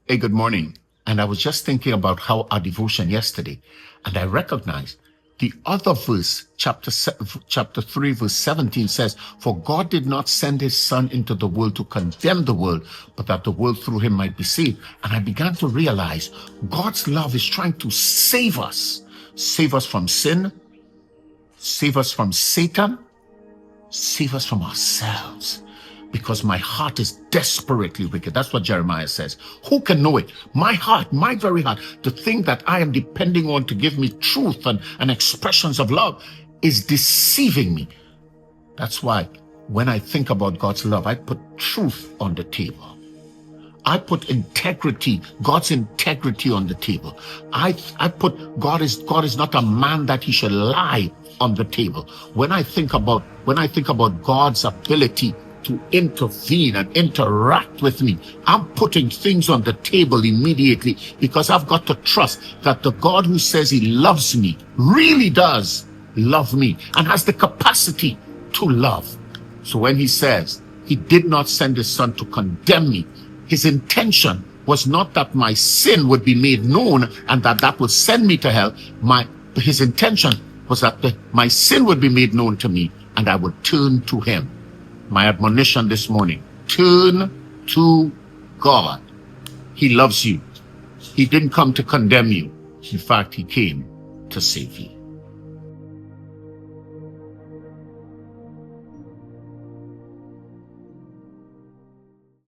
Hey, good morning. And I was just thinking about how our devotion yesterday, and I recognized the other verse, chapter 3, verse 17 says, "For God did not send his son into the world to condemn the world, but that the world through him might be saved." And I began to realize God's love is trying to save us from sin, save us from Satan, save us from ourselves. Because my heart is desperately wicked. That's what Jeremiah says. Who can know it? My heart, my very heart, the thing that I am depending on to give me truth and expressions of love is deceiving me. That's why when I think about God's love, I put truth on the table. I put integrity, God's integrity on the table. I put God is not a man that he should lie on the table. When I think about God's ability to intervene and interact with me, I'm putting things on the table immediately, because I've got to trust that the God who says he loves me really does love me and has the capacity to love. So when he says he did not send his son to condemn me, his intention was not that my sin would be made known and that would send me to hell. His intention was that my sin would be made known to me and I would turn to him. My admonition this morning: turn to God. He loves you. He didn't come to condemn you. In fact, he came to save you.